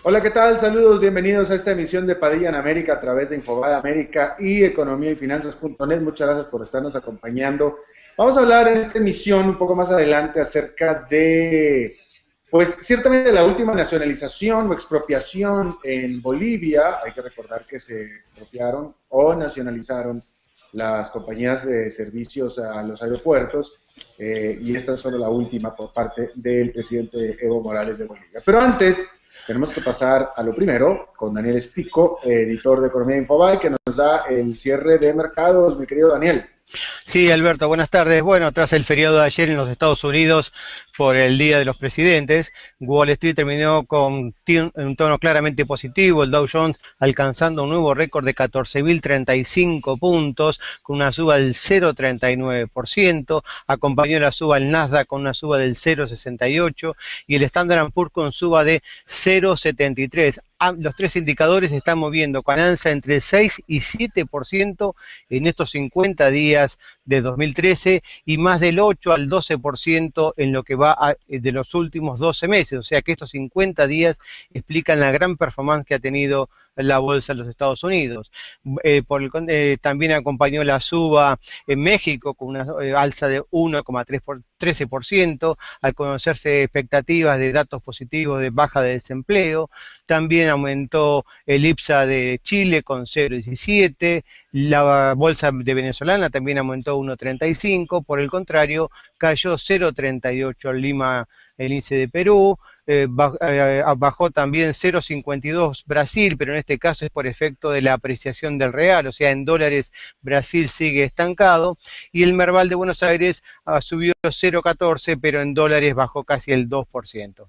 Hola, ¿qué tal? Saludos, bienvenidos a esta emisión de Padilla en América a través de Infobae América y Economía y Finanzas.net. Muchas gracias por estarnos acompañando. Vamos a hablar en esta emisión un poco más adelante acerca de, pues ciertamente la última nacionalización o expropiación en Bolivia. Hay que recordar que se expropiaron o nacionalizaron las compañías de servicios a los aeropuertos y esta es solo la última por parte del presidente Evo Morales de Bolivia. Pero antes tenemos que pasar a lo primero con Daniel Stico, editor de Economía Infobae, que nos da el cierre de mercados. Mi querido Daniel. Sí, Alberto, buenas tardes. Bueno, tras el feriado de ayer en los Estados Unidos por el Día de los Presidentes, Wall Street terminó con un tono claramente positivo, el Dow Jones alcanzando un nuevo récord de 14.035 puntos, con una suba del 0,39%, acompañó la suba el Nasdaq con una suba del 0,68% y el Standard & Poor's con suba de 0,73%. Los tres indicadores están moviendo con alza entre el 6 y 7% en estos 50 días de 2013 y más del 8 al 12% en lo que va de los últimos 12 meses. O sea que estos 50 días explican la gran performance que ha tenido la bolsa en los Estados Unidos. También acompañó la suba en México con una alza de 1,13% al conocerse expectativas de datos positivos de baja de desempleo. También aumentó el IPSA de Chile con 0,17%, la bolsa de venezolana también aumentó 1,35%, por el contrario, cayó 0,38% el Lima, el índice de Perú, bajó también 0,52 Brasil, pero en este caso es por efecto de la apreciación del real, o sea, en dólares Brasil sigue estancado, y el Merval de Buenos Aires subió 0,14, pero en dólares bajó casi el 2%.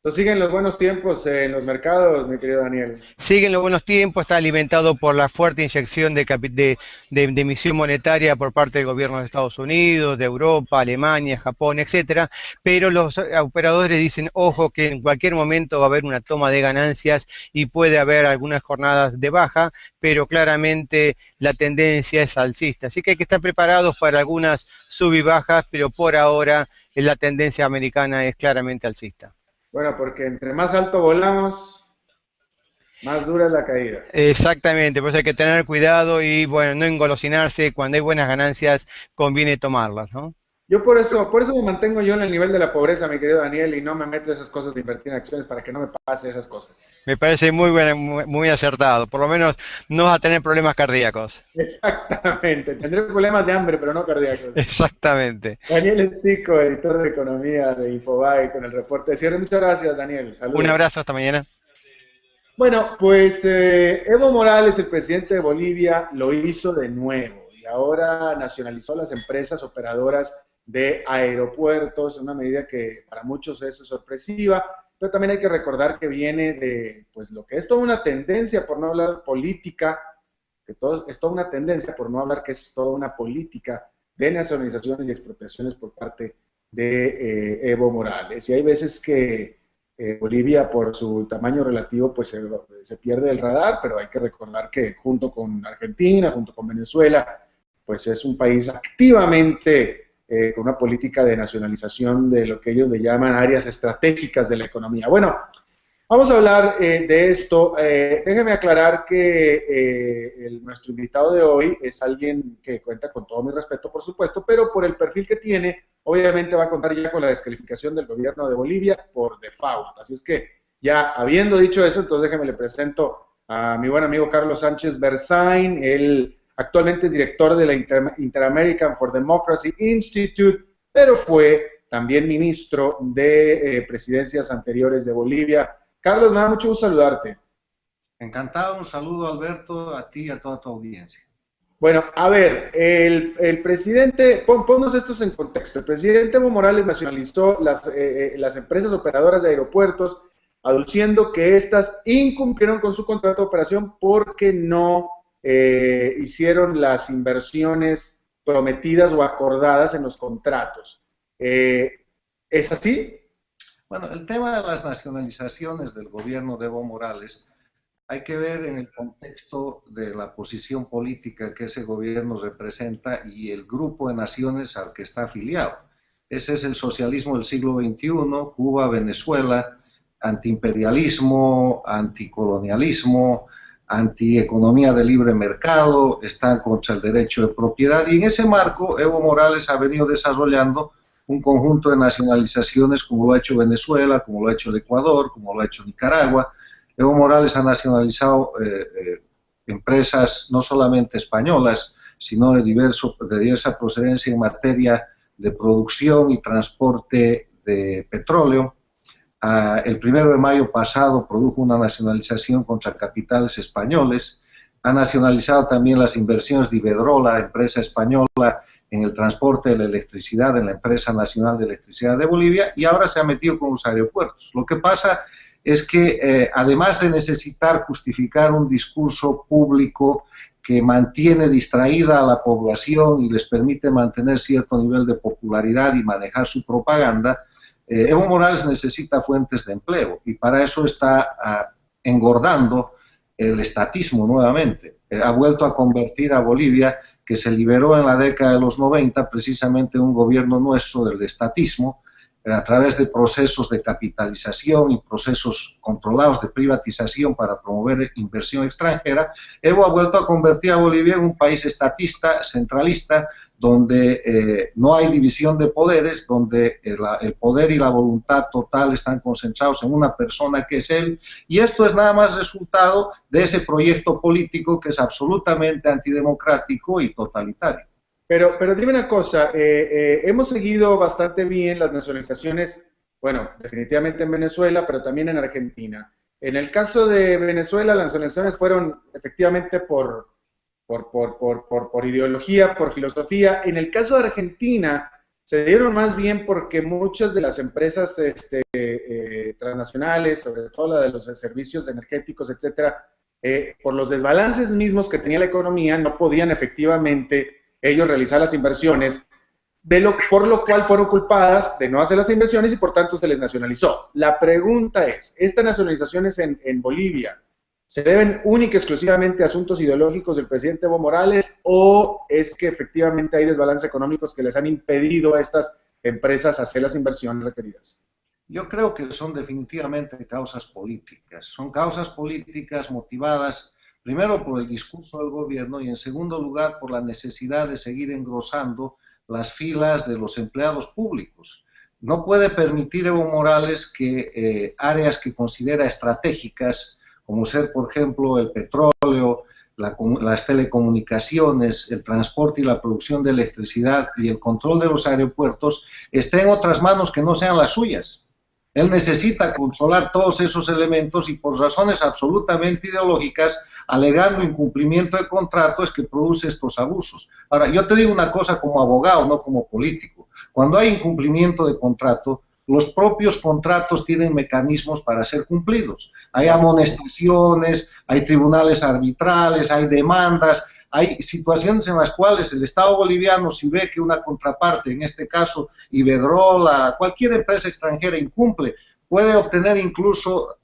Entonces siguen los buenos tiempos en los mercados, mi querido Daniel. Siguen los buenos tiempos, está alimentado por la fuerte inyección de emisión monetaria por parte del gobierno de Estados Unidos, de Europa, Alemania, Japón, etcétera, pero los operadores dicen, ojo, que en cualquier momento va a haber una toma de ganancias y puede haber algunas jornadas de baja, pero claramente la tendencia es alcista. Así que hay que estar preparados para algunas sub y bajas, pero por ahora la tendencia americana es claramente alcista. Bueno, porque entre más alto volamos, más dura es la caída. Exactamente, por eso hay que tener cuidado y bueno, no engolosinarse, cuando hay buenas ganancias conviene tomarlas, ¿no? Yo por eso me mantengo yo en el nivel de la pobreza, mi querido Daniel, y no me meto esas cosas de invertir en acciones para que no me pase esas cosas. Me parece muy bueno, muy acertado, por lo menos no vas a tener problemas cardíacos. Exactamente. Tendré problemas de hambre, pero no cardíacos. Exactamente. Daniel Stico, editor de economía de Infobae, con el reporte de cierre. Muchas gracias, Daniel. Un Saludos. abrazo, hasta mañana. Bueno, pues Evo Morales, el presidente de Bolivia, lo hizo de nuevo y ahora nacionalizó las empresas operadoras de aeropuertos, una medida que para muchos es sorpresiva, pero también hay que recordar que viene de pues lo que es toda una tendencia, por no hablar de política, que todo, es toda una tendencia, por no hablar que es toda una política de nacionalizaciones y expropiaciones por parte de Evo Morales. Y hay veces que Bolivia, por su tamaño relativo, pues se pierde el radar, pero hay que recordar que junto con Argentina, junto con Venezuela, pues es un país activamente con una política de nacionalización de lo que ellos le llaman áreas estratégicas de la economía. Bueno, vamos a hablar de esto. Déjeme aclarar que nuestro invitado de hoy es alguien que cuenta con todo mi respeto, por supuesto, pero por el perfil que tiene, obviamente va a contar ya con la descalificación del gobierno de Bolivia por default. Así es que ya habiendo dicho eso, entonces déjeme le presento a mi buen amigo Carlos Sánchez Berzain. Él actualmente es director de la Inter-American for Democracy Institute, pero fue también ministro de presidencias anteriores de Bolivia. Carlos, me da mucho gusto saludarte. Encantado, un saludo Alberto, a ti y a toda tu audiencia. Bueno, a ver, el presidente, ponnos estos en contexto. El presidente Evo Morales nacionalizó las empresas operadoras de aeropuertos, aduciendo que éstas incumplieron con su contrato de operación porque no hicieron las inversiones prometidas o acordadas en los contratos. ¿Es así? Bueno, el tema de las nacionalizaciones del gobierno de Evo Morales hay que ver en el contexto de la posición política que ese gobierno representa y el grupo de naciones al que está afiliado. Ese es el socialismo del siglo XXI, Cuba, Venezuela, antiimperialismo, anticolonialismo, antieconomía de libre mercado, están contra el derecho de propiedad, y en ese marco Evo Morales ha venido desarrollando un conjunto de nacionalizaciones como lo ha hecho Venezuela, como lo ha hecho el Ecuador, como lo ha hecho Nicaragua. Evo Morales ha nacionalizado empresas no solamente españolas, sino de diversa procedencia en materia de producción y transporte de petróleo. El 1 de mayo pasado produjo una nacionalización contra capitales españoles. Ha nacionalizado también las inversiones de Iberdrola, empresa española, en el transporte de la electricidad en la Empresa Nacional de Electricidad de Bolivia, y ahora se ha metido con los aeropuertos. Lo que pasa es que además de necesitar justificar un discurso público que mantiene distraída a la población y les permite mantener cierto nivel de popularidad y manejar su propaganda, Evo Morales necesita fuentes de empleo, y para eso está engordando el estatismo nuevamente. Ha vuelto a convertir a Bolivia, que se liberó en la década de los 90, precisamente un gobierno nuestro del estatismo, a través de procesos de capitalización y procesos controlados de privatización para promover inversión extranjera. Evo ha vuelto a convertir a Bolivia en un país estatista, centralista, donde no hay división de poderes, donde el poder y la voluntad total están concentrados en una persona que es él, y esto es nada más resultado de ese proyecto político que es absolutamente antidemocrático y totalitario. Pero dime una cosa, hemos seguido bastante bien las nacionalizaciones, bueno, definitivamente en Venezuela, pero también en Argentina. En el caso de Venezuela, las nacionalizaciones fueron efectivamente por ideología, por filosofía. En el caso de Argentina, se dieron más bien porque muchas de las empresas transnacionales, sobre todo la de los servicios energéticos, etcétera, por los desbalances mismos que tenía la economía, no podían efectivamente ellos realizar las inversiones, por lo cual fueron culpadas de no hacer las inversiones y por tanto se les nacionalizó. La pregunta es, ¿estas nacionalizaciones en Bolivia se deben única y exclusivamente a asuntos ideológicos del presidente Evo Morales, o es que efectivamente hay desbalances económicos que les han impedido a estas empresas hacer las inversiones requeridas? Yo creo que son definitivamente causas políticas. Son causas políticas motivadas primero por el discurso del gobierno y en segundo lugar por la necesidad de seguir engrosando las filas de los empleados públicos. No puede permitir Evo Morales que áreas que considera estratégicas, como ser por ejemplo el petróleo, las telecomunicaciones, el transporte y la producción de electricidad y el control de los aeropuertos, estén en otras manos que no sean las suyas. Él necesita controlar todos esos elementos y por razones absolutamente ideológicas, alegando incumplimiento de contrato, es que produce estos abusos. Ahora, yo te digo una cosa como abogado, no como político. Cuando hay incumplimiento de contrato, los propios contratos tienen mecanismos para ser cumplidos. Hay amonestaciones, hay tribunales arbitrales, hay demandas, hay situaciones en las cuales el Estado boliviano, si ve que una contraparte, en este caso Iberdrola, cualquier empresa extranjera incumple, puede obtener incluso,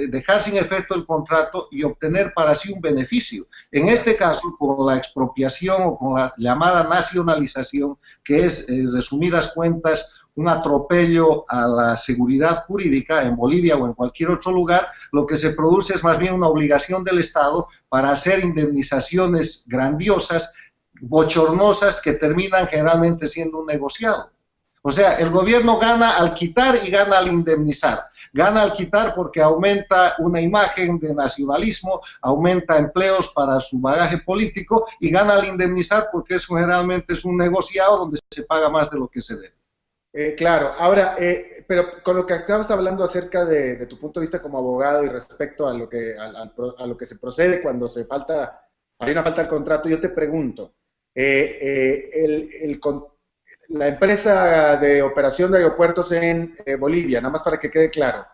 dejar sin efecto el contrato y obtener para sí un beneficio. En este caso, con la expropiación o con la llamada nacionalización, que es, en resumidas cuentas, un atropello a la seguridad jurídica en Bolivia o en cualquier otro lugar, lo que se produce es más bien una obligación del Estado para hacer indemnizaciones grandiosas, bochornosas, que terminan generalmente siendo un negociado. O sea, el gobierno gana al quitar y gana al indemnizar. Gana al quitar porque aumenta una imagen de nacionalismo, aumenta empleos para su bagaje político, y gana al indemnizar porque eso generalmente es un negociado donde se paga más de lo que se debe. Claro, ahora, pero con lo que acabas hablando acerca de tu punto de vista como abogado y respecto a lo que se procede cuando hay una falta del contrato, yo te pregunto, la empresa de operación de aeropuertos en Bolivia, nada más para que quede claro,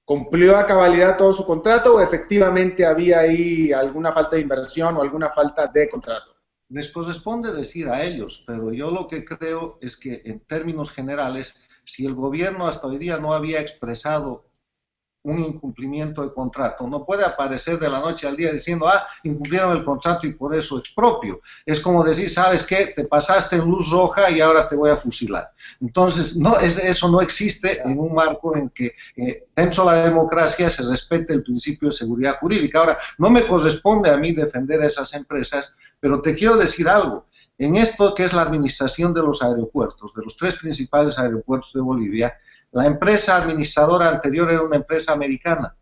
¿cumplió a cabalidad todo su contrato o efectivamente había ahí alguna falta de inversión o alguna falta de contrato? Les corresponde decir a ellos, pero yo lo que creo es que en términos generales, si el gobierno hasta hoy día no había expresado un incumplimiento de contrato. No puede aparecer de la noche al día diciendo, incumplieron el contrato y por eso expropio. Es como decir, ¿sabes qué? Te pasaste en luz roja y ahora te voy a fusilar. Entonces, eso no existe en un marco en que dentro de la democracia se respete el principio de seguridad jurídica. Ahora, no me corresponde a mí defender a esas empresas, pero te quiero decir algo. En esto que es la administración de los aeropuertos, de los 3 principales aeropuertos de Bolivia, la empresa administradora anterior era una empresa americana,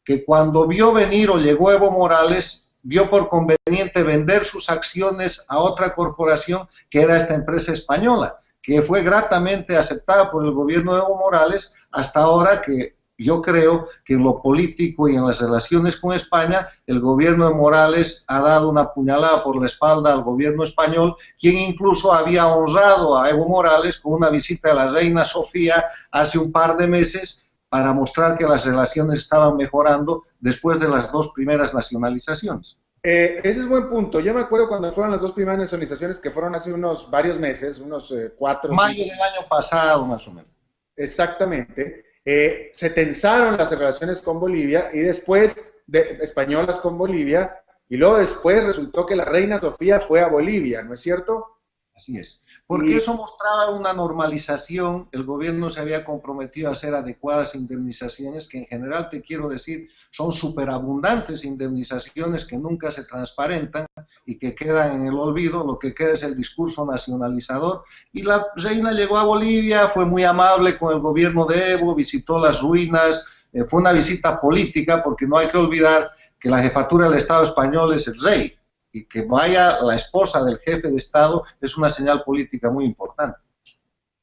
que cuando vio venir o llegó Evo Morales, vio por conveniente vender sus acciones a otra corporación que era esta empresa española, que fue gratamente aceptada por el gobierno de Evo Morales hasta ahora, que yo creo que en lo político y en las relaciones con España, el gobierno de Morales ha dado una puñalada por la espalda al gobierno español, quien incluso había honrado a Evo Morales con una visita a la reina Sofía hace un par de meses para mostrar que las relaciones estaban mejorando después de las 2 primeras nacionalizaciones. Ese es buen punto. Yo me acuerdo cuando fueron las 2 primeras nacionalizaciones, que fueron hace unos varios meses, unos 4 mayo del año pasado, más o menos. Exactamente. Se tensaron las relaciones con Bolivia y después españolas con Bolivia, y luego después resultó que la reina Sofía fue a Bolivia, ¿no es cierto? Así es. Porque eso mostraba una normalización, el gobierno se había comprometido a hacer adecuadas indemnizaciones, que en general, te quiero decir, son superabundantes indemnizaciones que nunca se transparentan y que quedan en el olvido. Lo que queda es el discurso nacionalizador. Y la reina llegó a Bolivia, fue muy amable con el gobierno de Evo, visitó las ruinas, fue una visita política, porque no hay que olvidar que la jefatura del Estado español es el rey, y que vaya la esposa del jefe de Estado es una señal política muy importante.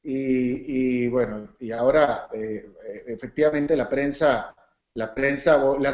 Y bueno, y ahora efectivamente las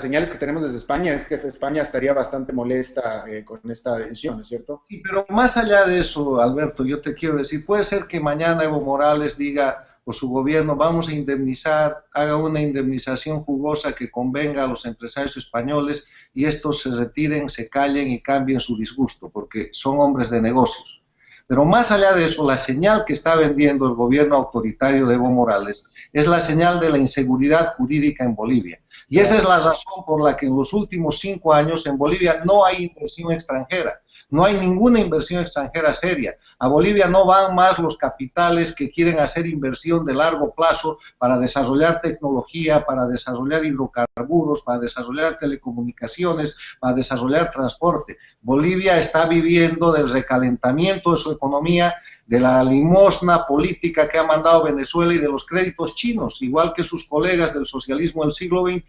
señales que tenemos desde España es que España estaría bastante molesta con esta decisión, ¿no es cierto? Sí, pero más allá de eso, Alberto, yo te quiero decir, puede ser que mañana Evo Morales diga, por su gobierno, vamos a indemnizar, haga una indemnización jugosa que convenga a los empresarios españoles y estos se retiren, se callen y cambien su disgusto, porque son hombres de negocios. Pero más allá de eso, la señal que está vendiendo el gobierno autoritario de Evo Morales es la señal de la inseguridad jurídica en Bolivia. Y esa es la razón por la que en los últimos 5 años en Bolivia no hay inversión extranjera. No hay ninguna inversión extranjera seria. A Bolivia no van más los capitales que quieren hacer inversión de largo plazo para desarrollar tecnología, para desarrollar hidrocarburos, para desarrollar telecomunicaciones, para desarrollar transporte. Bolivia está viviendo del recalentamiento de su economía, de la limosna política que ha mandado Venezuela y de los créditos chinos, igual que sus colegas del socialismo del siglo XXI,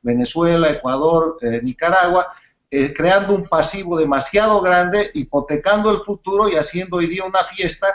Venezuela, Ecuador, Nicaragua, creando un pasivo demasiado grande, hipotecando el futuro y haciendo hoy día una fiesta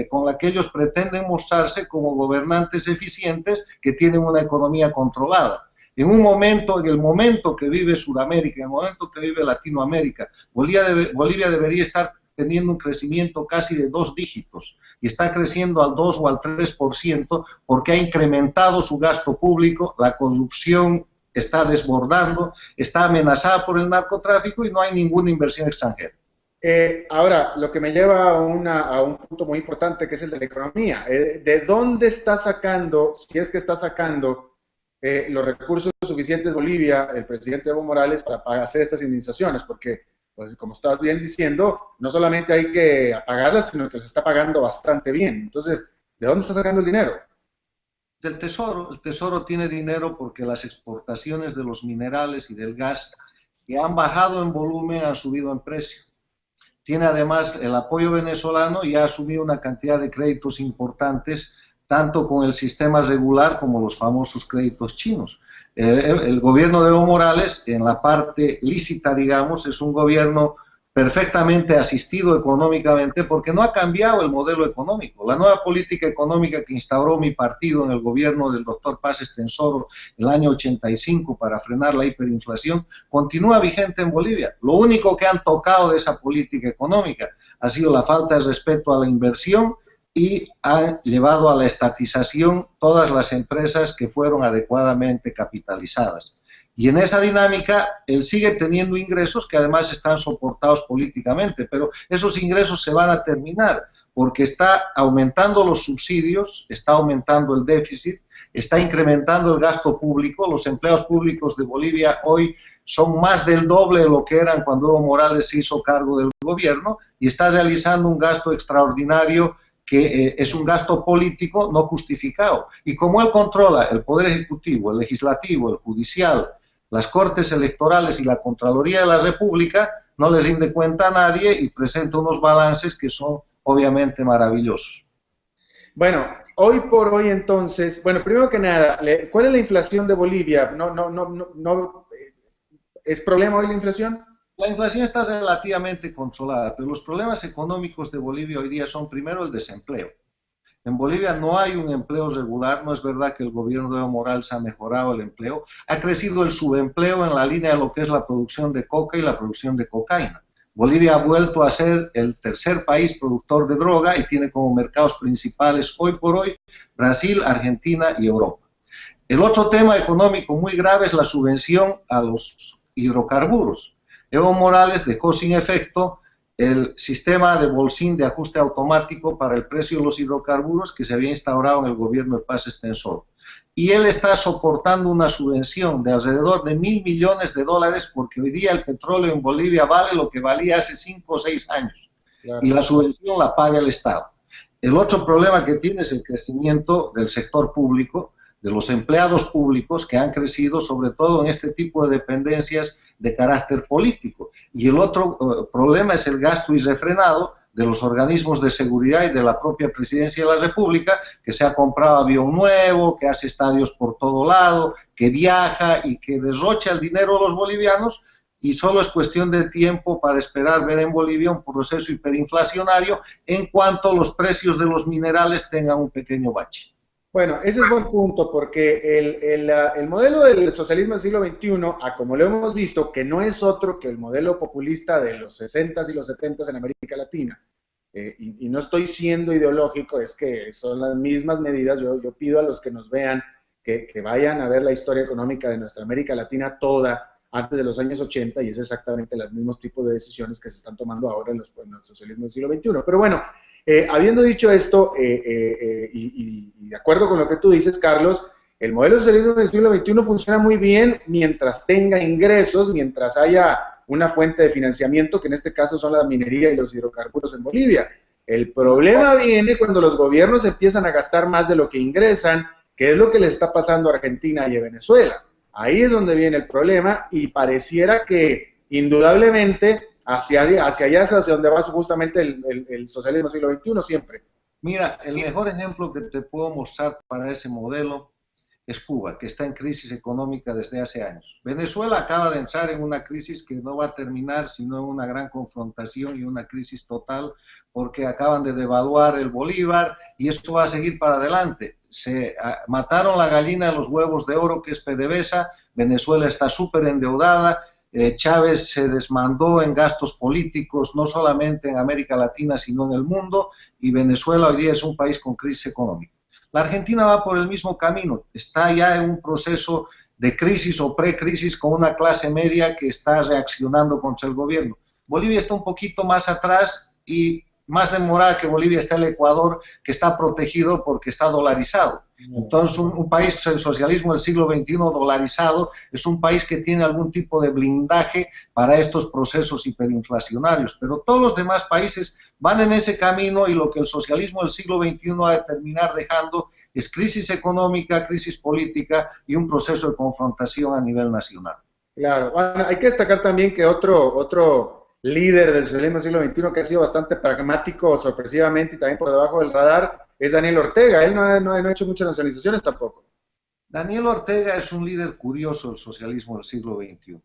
con la que ellos pretenden mostrarse como gobernantes eficientes que tienen una economía controlada. En el momento que vive Sudamérica, en el momento que vive Latinoamérica, Bolivia debería estar teniendo un crecimiento casi de 2 dígitos y está creciendo al 2 o al 3% porque ha incrementado su gasto público, la corrupción está desbordando, está amenazada por el narcotráfico y no hay ninguna inversión extranjera. Ahora, lo que me lleva a un punto muy importante, que es el de la economía. ¿De dónde está sacando, si es que está sacando, los recursos suficientes Bolivia, el presidente Evo Morales, para hacer estas indemnizaciones? Porque, pues, como estás bien diciendo, no solamente hay que pagarlas, sino que se está pagando bastante bien. Entonces, ¿de dónde está sacando el dinero? Del Tesoro. El Tesoro tiene dinero porque las exportaciones de los minerales y del gas, que han bajado en volumen, han subido en precio. Tiene además el apoyo venezolano y ha asumido una cantidad de créditos importantes, tanto con el sistema regular como los famosos créditos chinos. El gobierno de Evo Morales, en la parte lícita, digamos, es un gobierno perfectamente asistido económicamente porque no ha cambiado el modelo económico. La nueva política económica que instauró mi partido en el gobierno del doctor Paz Estenssoro el año 85 para frenar la hiperinflación continúa vigente en Bolivia. Lo único que han tocado de esa política económica ha sido la falta de respeto a la inversión y han llevado a la estatización todas las empresas que fueron adecuadamente capitalizadas. Y en esa dinámica, él sigue teniendo ingresos que además están soportados políticamente, pero esos ingresos se van a terminar porque está aumentando los subsidios, está aumentando el déficit, está incrementando el gasto público. Los empleados públicos de Bolivia hoy son más del doble de lo que eran cuando Evo Morales se hizo cargo del gobierno y está realizando un gasto extraordinario que es un gasto político no justificado. Y como él controla el Poder Ejecutivo, el Legislativo, el Judicial, las Cortes Electorales y la Contraloría de la República, no les rinde cuenta a nadie y presenta unos balances que son obviamente maravillosos. Bueno, hoy por hoy entonces, bueno, primero que nada, ¿cuál es la inflación de Bolivia? ¿Es problema hoy la inflación? La inflación está relativamente controlada, pero los problemas económicos de Bolivia hoy día son primero el desempleo. En Bolivia no hay un empleo regular, no es verdad que el gobierno de Evo Morales ha mejorado el empleo, ha crecido el subempleo en la línea de lo que es la producción de coca y la producción de cocaína. Bolivia ha vuelto a ser el tercer país productor de droga y tiene como mercados principales hoy por hoy Brasil, Argentina y Europa. El otro tema económico muy grave es la subvención a los hidrocarburos. Evo Morales dejó sin efecto el sistema de bolsín de ajuste automático para el precio de los hidrocarburos que se había instaurado en el gobierno de Paz Extensor. Y él está soportando una subvención de alrededor de $1.000 millones porque hoy día el petróleo en Bolivia vale lo que valía hace 5 o 6 años. Claro. Y la subvención la paga el Estado. El otro problema que tiene es el crecimiento del sector público, de los empleados públicos que han crecido sobre todo en este tipo de dependencias de carácter político. Y el otro problema es el gasto irrefrenado de los organismos de seguridad y de la propia Presidencia de la República, que se ha comprado avión nuevo, que hace estadios por todo lado, que viaja y que derrocha el dinero de los bolivianos, y solo es cuestión de tiempo para esperar ver en Bolivia un proceso hiperinflacionario en cuanto los precios de los minerales tengan un pequeño bache. Bueno, ese es buen punto, porque el modelo del socialismo del siglo XXI, como lo hemos visto, que no es otro que el modelo populista de los 60s y los 70s en América Latina, y no estoy siendo ideológico, es que son las mismas medidas. Yo pido a los que nos vean que vayan a ver la historia económica de nuestra América Latina toda antes de los años 80, y es exactamente los mismos tipos de decisiones que se están tomando ahora en el socialismo del siglo XXI. Pero bueno, habiendo dicho esto, y de acuerdo con lo que tú dices, Carlos, el modelo de socialismo del siglo XXI funciona muy bien mientras tenga ingresos, mientras haya una fuente de financiamiento, que en este caso son la minería y los hidrocarburos en Bolivia. El problema viene cuando los gobiernos empiezan a gastar más de lo que ingresan, que es lo que les está pasando a Argentina y a Venezuela. Ahí es donde viene el problema, y pareciera que indudablemente hacia allá es hacia donde va justamente el socialismo del siglo XXI siempre. Mira, el mejor ejemplo que te puedo mostrar para ese modelo es Cuba, que está en crisis económica desde hace años. Venezuela acaba de entrar en una crisis que no va a terminar sino en una gran confrontación y una crisis total, porque acaban de devaluar el bolívar y esto va a seguir para adelante. Se mataron la gallina de los huevos de oro, que es PDVSA. Venezuela está súper endeudada. Chávez se desmandó en gastos políticos, no solamente en América Latina, sino en el mundo, y Venezuela hoy día es un país con crisis económica. La Argentina va por el mismo camino, está ya en un proceso de crisis o precrisis con una clase media que está reaccionando contra el gobierno. Bolivia está un poquito más atrás y más demorada que Bolivia está el Ecuador, que está protegido porque está dolarizado. Entonces, un país, el socialismo del siglo XXI dolarizado, es un país que tiene algún tipo de blindaje para estos procesos hiperinflacionarios, pero todos los demás países van en ese camino, y lo que el socialismo del siglo XXI ha de terminar dejando es crisis económica, crisis política y un proceso de confrontación a nivel nacional. Claro, bueno, hay que destacar también que otro líder del socialismo del siglo XXI que ha sido bastante pragmático, sorpresivamente, y también por debajo del radar, es Daniel Ortega. Él no ha hecho muchas nacionalizaciones tampoco. Daniel Ortega es un líder curioso del socialismo del siglo XXI,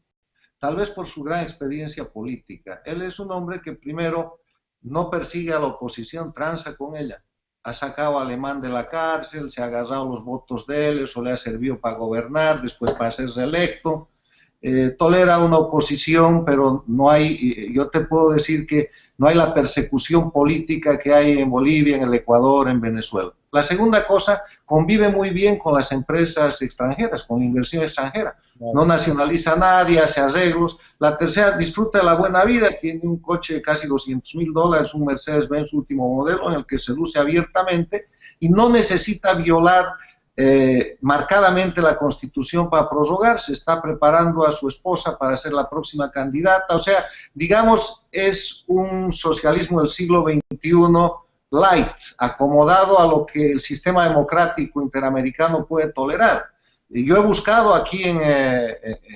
tal vez por su gran experiencia política. Él es un hombre que primero no persigue a la oposición, tranza con ella. Ha sacado a Alemán de la cárcel, se ha agarrado los votos de él, eso le ha servido para gobernar, después para ser reelecto. Tolera una oposición, pero no hay, yo te puedo decir que no hay la persecución política que hay en Bolivia, en el Ecuador, en Venezuela. La segunda cosa, convive muy bien con las empresas extranjeras, con la inversión extranjera. No nacionaliza a nadie, hace arreglos. La tercera, disfruta de la buena vida, tiene un coche de casi $200.000, un Mercedes-Benz último modelo, en el que se luce abiertamente y no necesita violar marcadamente la Constitución para prorrogarse, está preparando a su esposa para ser la próxima candidata, o sea, digamos, es un socialismo del siglo XXI light, acomodado a lo que el sistema democrático interamericano puede tolerar. Yo he buscado aquí en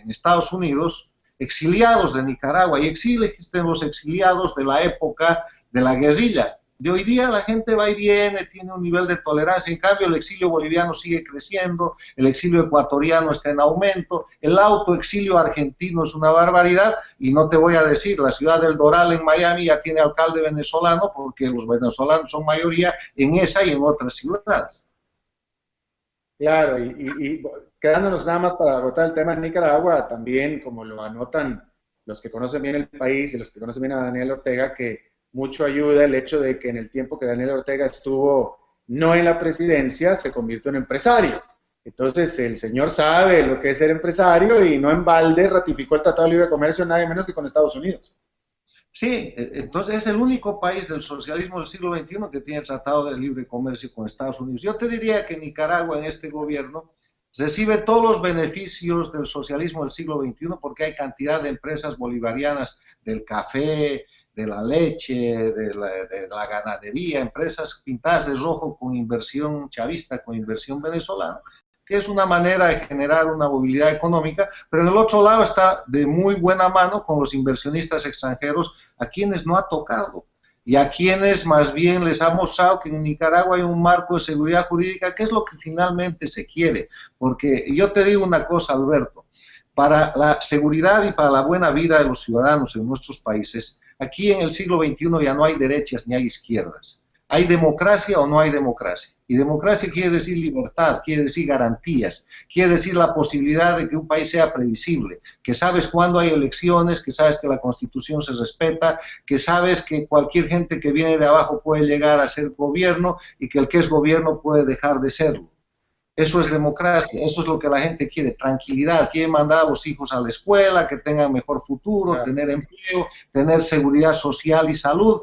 Estados Unidos exiliados de Nicaragua y existen los exiliados de la época de la guerrilla. De hoy día la gente va y viene, tiene un nivel de tolerancia, en cambio el exilio boliviano sigue creciendo, el exilio ecuatoriano está en aumento, el autoexilio argentino es una barbaridad, y no te voy a decir, la ciudad del Doral en Miami ya tiene alcalde venezolano, porque los venezolanos son mayoría en esa y en otras ciudades. Claro, y quedándonos nada más para agotar el tema de Nicaragua, también como lo anotan los que conocen bien el país y los que conocen bien a Daniel Ortega, que mucho ayuda el hecho de que en el tiempo que Daniel Ortega estuvo no en la presidencia, se convirtió en empresario. Entonces el señor sabe lo que es ser empresario y no en balde ratificó el Tratado de Libre Comercio, nada menos que con Estados Unidos. Sí, entonces es el único país del socialismo del siglo XXI que tiene tratado de libre comercio con Estados Unidos. Yo te diría que Nicaragua en este gobierno recibe todos los beneficios del socialismo del siglo XXI porque hay cantidad de empresas bolivarianas del café, de la leche, de la ganadería, empresas pintadas de rojo con inversión chavista, con inversión venezolana, que es una manera de generar una movilidad económica, pero en el otro lado está de muy buena mano con los inversionistas extranjeros a quienes no ha tocado y a quienes más bien les ha mostrado que en Nicaragua hay un marco de seguridad jurídica, que es lo que finalmente se quiere, porque yo te digo una cosa, Alberto, para la seguridad y para la buena vida de los ciudadanos en nuestros países, aquí en el siglo XXI ya no hay derechas ni hay izquierdas. ¿Hay democracia o no hay democracia? Y democracia quiere decir libertad, quiere decir garantías, quiere decir la posibilidad de que un país sea previsible, que sabes cuándo hay elecciones, que sabes que la Constitución se respeta, que sabes que cualquier gente que viene de abajo puede llegar a ser gobierno y que el que es gobierno puede dejar de serlo. Eso es democracia, eso es lo que la gente quiere, tranquilidad, quiere mandar a los hijos a la escuela, que tengan mejor futuro, claro, tener empleo, tener seguridad social y salud.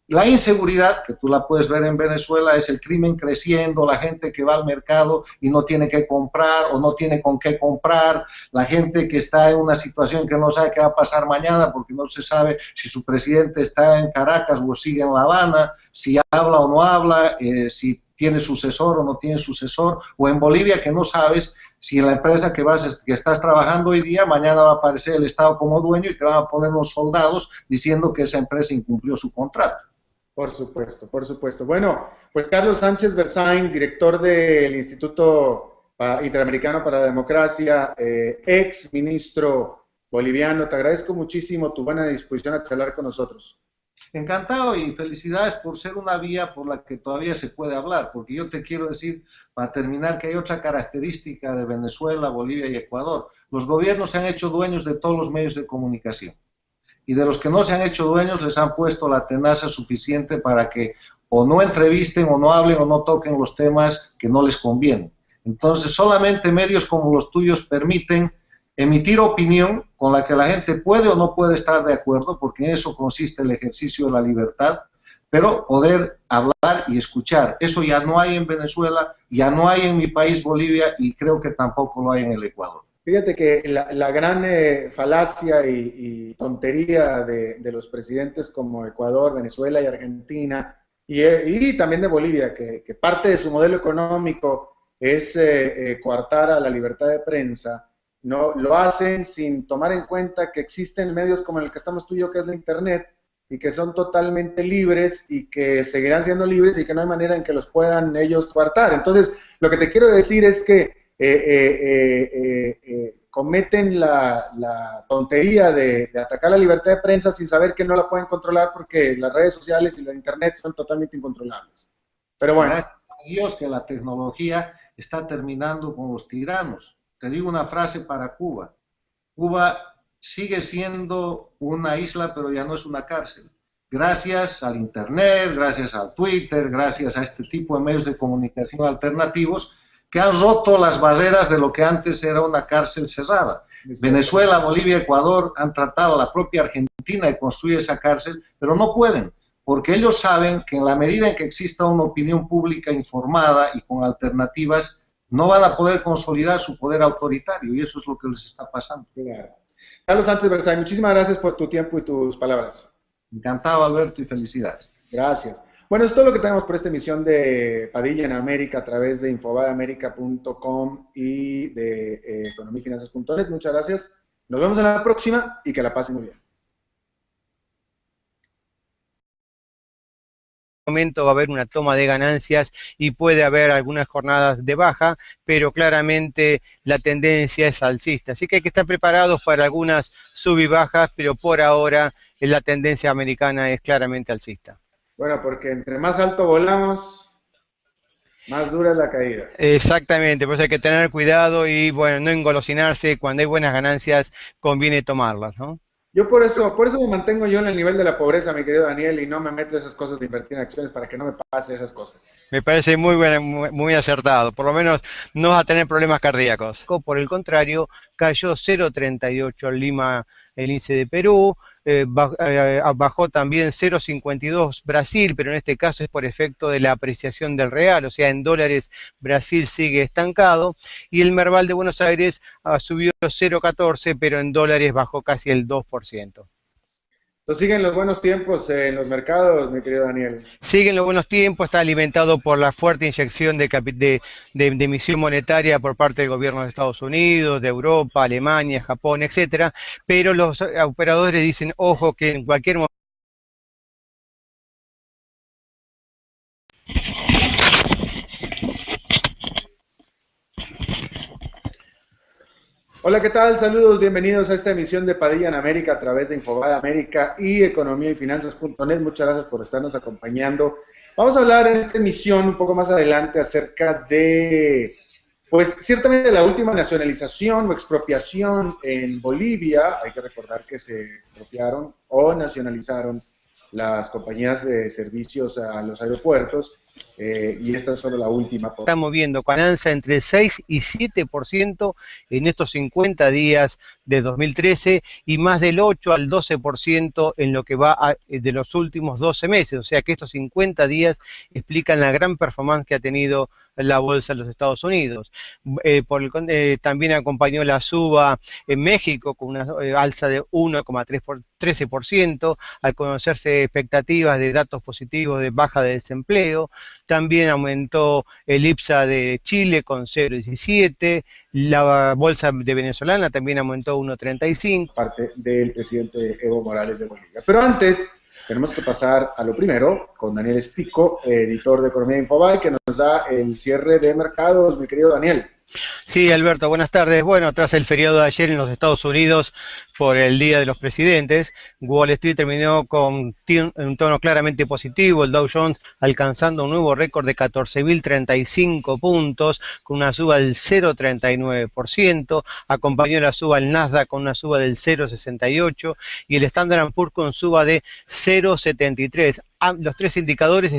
La inseguridad, que tú la puedes ver en Venezuela, es el crimen creciendo, la gente que va al mercado y no tiene que comprar o no tiene con qué comprar, la gente que está en una situación que no sabe qué va a pasar mañana porque no se sabe si su presidente está en Caracas o sigue en La Habana, si habla o no habla, si tiene sucesor o no tiene sucesor, o en Bolivia que no sabes si en la empresa que estás trabajando hoy día, mañana va a aparecer el Estado como dueño y te van a poner unos soldados diciendo que esa empresa incumplió su contrato. Por supuesto, por supuesto. Bueno, pues Carlos Sánchez Berzain, director del Instituto Interamericano para la Democracia, ex ministro boliviano, te agradezco muchísimo tu buena disposición a charlar con nosotros. Encantado y felicidades por ser una vía por la que todavía se puede hablar, porque yo te quiero decir, para terminar, que hay otra característica de Venezuela, Bolivia y Ecuador. Los gobiernos se han hecho dueños de todos los medios de comunicación. Y de los que no se han hecho dueños les han puesto la tenaza suficiente para que o no entrevisten o no hablen o no toquen los temas que no les convienen. Entonces solamente medios como los tuyos permiten emitir opinión con la que la gente puede o no puede estar de acuerdo, porque en eso consiste el ejercicio de la libertad, pero poder hablar y escuchar. Eso ya no hay en Venezuela, ya no hay en mi país Bolivia y creo que tampoco lo hay en el Ecuador. Fíjate que la gran falacia y tontería de los presidentes como Ecuador, Venezuela y Argentina, y también de Bolivia, que parte de su modelo económico es coartar a la libertad de prensa, no lo hacen sin tomar en cuenta que existen medios como el que estamos tú y yo, que es la Internet, y que son totalmente libres y que seguirán siendo libres y que no hay manera en que los puedan ellos coartar. Entonces, lo que te quiero decir es que cometen la tontería de atacar la libertad de prensa sin saber que no la pueden controlar porque las redes sociales y la internet son totalmente incontrolables. Pero bueno. Gracias a Dios que la tecnología está terminando con los tiranos. Te digo una frase para Cuba. Cuba sigue siendo una isla, pero ya no es una cárcel. Gracias al internet, gracias al Twitter, gracias a este tipo de medios de comunicación alternativos, que han roto las barreras de lo que antes era una cárcel cerrada. Venezuela, Bolivia, Ecuador han tratado, la propia Argentina, de construir esa cárcel, pero no pueden, porque ellos saben que en la medida en que exista una opinión pública informada y con alternativas, no van a poder consolidar su poder autoritario y eso es lo que les está pasando. Claro. Carlos Sánchez Berzay, muchísimas gracias por tu tiempo y tus palabras. Encantado, Alberto, y felicidades. Gracias. Bueno, es todo lo que tenemos por esta emisión de Padilla en América a través de infobadeamerica.com y de economiafinanzas.net. Muchas gracias. Nos vemos en la próxima y que la pasen muy bien. Momento va a haber una toma de ganancias y puede haber algunas jornadas de baja, pero claramente la tendencia es alcista. Así que hay que estar preparados para algunas sub y bajas, pero por ahora la tendencia americana es claramente alcista. Bueno, porque entre más alto volamos, más dura es la caída. Exactamente, por eso hay que tener cuidado y bueno, no engolosinarse. Cuando hay buenas ganancias conviene tomarlas, ¿no? Yo por eso me mantengo yo en el nivel de la pobreza, mi querido Daniel, y no me meto en esas cosas de invertir en acciones para que no me pase esas cosas. Me parece muy bueno, muy acertado. Por lo menos no vas a tener problemas cardíacos. Por el contrario, cayó 0,38 en Lima el índice de Perú, bajó también 0,52 Brasil, pero en este caso es por efecto de la apreciación del real, o sea, en dólares Brasil sigue estancado, y el Merval de Buenos Aires subió 0,14, pero en dólares bajó casi el 2%. Entonces siguen los buenos tiempos en los mercados, mi querido Daniel. Siguen los buenos tiempos, está alimentado por la fuerte inyección de emisión monetaria por parte del gobierno de Estados Unidos, de Europa, Alemania, Japón, etcétera, pero los operadores dicen, ojo, que en cualquier momento. Hola, ¿qué tal? Saludos, bienvenidos a esta emisión de Padilla en América a través de Infobay América y economiafinanzas.net. Muchas gracias por estarnos acompañando. Vamos a hablar en esta emisión un poco más adelante acerca de, pues, ciertamente la última nacionalización o expropiación en Bolivia. Hay que recordar que se expropiaron o nacionalizaron las compañías de servicios a los aeropuertos. Y esta es solo la última. Estamos viendo con alza entre 6 y 7% en estos 50 días de 2013 y más del 8 al 12% en lo que va de los últimos 12 meses. O sea que estos 50 días explican la gran performance que ha tenido la bolsa de los Estados Unidos. También acompañó la suba en México con una alza de 1,13% al conocerse expectativas de datos positivos de baja de desempleo. También aumentó el IPSA de Chile con 0,17, la bolsa de venezolana también aumentó 1,35. Parte del presidente Evo Morales de Bolivia. Pero antes, tenemos que pasar a lo primero con Daniel Estico, editor de Economía de Infobay, que nos da el cierre de mercados. Mi querido Daniel. Sí, Alberto, buenas tardes. Bueno, tras el feriado de ayer en los Estados Unidos por el Día de los Presidentes, Wall Street terminó con un tono claramente positivo, el Dow Jones alcanzando un nuevo récord de 14.035 puntos, con una suba del 0,39%, acompañó la suba el Nasdaq con una suba del 0,68% y el Standard & Poor's con suba de 0,73%. Los tres indicadores están